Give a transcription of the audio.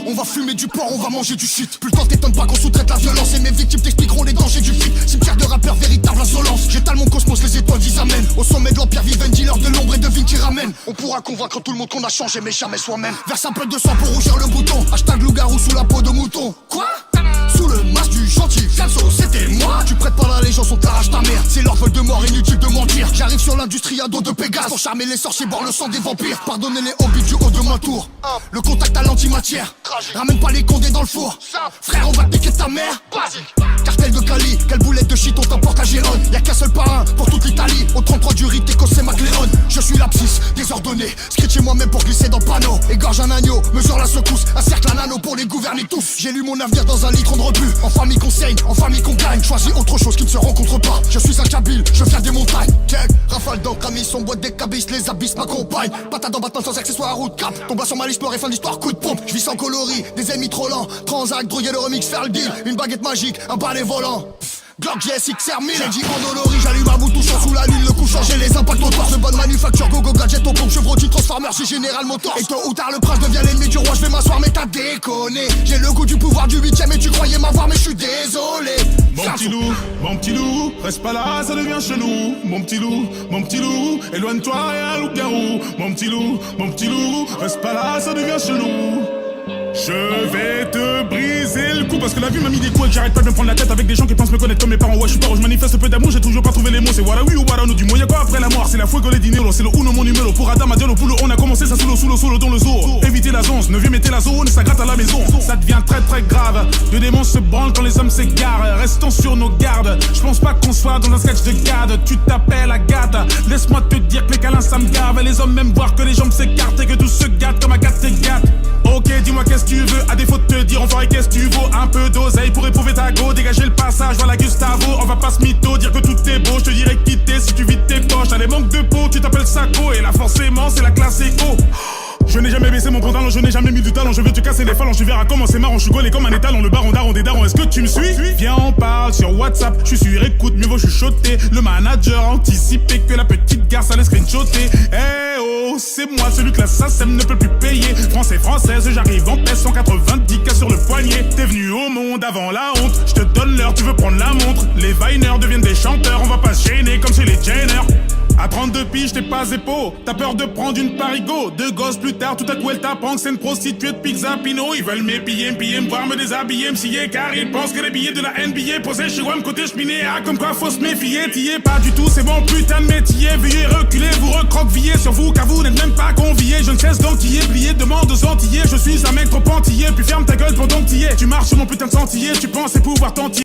On va fumer du porc, on va manger du shit. Plus le temps t'étonne pas qu'on sous-traite la violence. Et mes victimes t'expliqueront les dangers du feat. Cimetière de rappeurs, véritable insolence. J'étale mon cosmos, les étoiles disent amen. Au sommet de l'empire vivent un dealer de l'ombre et devine qui ramène. On pourra convaincre tout le monde qu'on a changé mais jamais soi-même. Verse un peu de sang pour rougir le bouton. Hashtag loup-garou sous la peau de mouton. Quoi? Sous le masque du gentil Fianso, c'était moi. Tu prêtes pas l'allégeance, on t'arrache ta mère. C'est leur vol de mort, inutile de mentir. J'arrive sur l'industrie à dos de Pégase pour charmer les sorciers, boire le sang des vampires. Pardonnez les hobbits du haut de ma tour. Le contact à l'antimatière. Ramène pas les condés dans le four. Frère, on va te piquer ta mère. Cartel de Cali, quelle boulette de shit on t'emporte à Gérone. Y'a qu'un seul parrain pour toute l'Italie. Au 33 du rite, c'est McLeod. Je suis l'abscisse, désordonné. Scritché moi-même pour glisser dans le panneau. Égorge un agneau, mesure la secousse. Un cercle un anneau pour les gouverner tous. J'ai lu mon avenir dans un litre de rebut. En famille qu'on saigne, en famille qu'on gagne. Choisis autre chose qui ne se rencontre pas. Je suis un Kabyle, je viens des montagnes. Check, rafale d'encre, amis, son boîte des cabisses. Les abysses m'accompagnent. Patate en battant sans accessoires à route cap. Tombe sur ma liste noire et fin d'histoire, coup de pompe. Je vis sans coloris, des ennemis trop lents. Transac, droguer le remix, faire le deal. Une baguette magique, un balai volant. Glock GS XR 1000. J'ai dit endolorie, j'allume un bout touchant sous la lune. Le coup changer les impacts moteurs. De bonne manufacture, go gadget au pompe. Chevrolet Transformer, c'est Général Motors. Et tôt ou tard le prince devient l'ennemi du roi. Je vais m'asseoir mais t'as déconné. J'ai le goût du pouvoir du 8ème et tu croyais m'avoir mais je suis désolé. Mon petit loup, reste pas là, ça devient chelou. Mon petit loup, éloigne-toi, y'a un loup-garou. Mon petit loup, reste pas là, ça devient chelou. Je vais te briser le cou parce que la vie m'a mis des coups et que j'arrête pas de me prendre la tête avec des gens qui pensent me connaître comme mes parents. Ouais, je suis pas, je manifeste peu d'amour, j'ai toujours pas trouvé les mots. C'est voilà oui ou voilà non, du moins y'a quoi après la mort. C'est la fuego les dinero, c'est le uno mon numéro. Pour Adam, Adiolo, Poulo, on a commencé ça sous l'eau dans le zoo. Évitez la zone, 9ème était la zone et ça gratte à la maison. Ça devient très très grave, deux démons se branlent quand les hommes s'égarent. Restons sur nos gardes, je pense pas qu'on soit dans un sketch de garde. Tu t'appelles Agathe, laisse-moi te dire que les câlins ça me gave. Les hommes même voir que les jambes s'écartent et que tout se gâte comme Agathe s'égate. Ok, dis-moi qu'est-ce que tu veux, à défaut de te dire on ferait qu'est-ce que tu vaux. Un peu d'oseille pour éprouver ta go, dégager le passage, voilà Gustavo. On va pas se mytho, dire que tout est beau, je te dirais quitter si tu vides tes poches. T'as des manques de peau, tu t'appelles Sako, et là forcément c'est la classe éco. Je n'ai jamais baissé mon pantalon, je n'ai jamais mis du talent. Je veux te casser les phalanges, tu verras comment c'est marrant. Je suis gaulé comme un étalon, le baron daron des darons. Est-ce que tu me suis? Viens on parle sur WhatsApp, je suis sur écoute, mieux vaut chuchoter. Le manager a anticipé que la petite garce allait screenshotter. Eh oh, c'est moi celui que la SACEM ne peut plus payer. Française, j'arrive en paix, 190 cas sur le poignet. T'es venu au monde avant la honte, je te donne l'heure, tu veux prendre la montre. Les Viners deviennent des chanteurs, on va pas se gêner comme chez les Jenner. À 32 piges, t'es pas épaule. T'as peur de prendre une parigo. Deux gosses plus tard, tout à coup elle t'apprend que c'est une prostituée de Pizza Pino. Ils veulent m'épiller, me voir me déshabiller, me scier. Car ils pensent que les billets de la NBA posés chez WAM côté cheminée. Ah, comme quoi faut se méfier. T'y es pas du tout, c'est mon putain de métier. Veuillez reculer, vous recroquevillez sur vous car vous n'êtes même pas conviés. Je ne cesse d'enquiller, plier, demande aux Antillais. Je suis un mec trop antillais, puis ferme ta gueule pendant que t'y es. Tu marches sur mon putain de sentier, tu pensais pouvoir t'entier.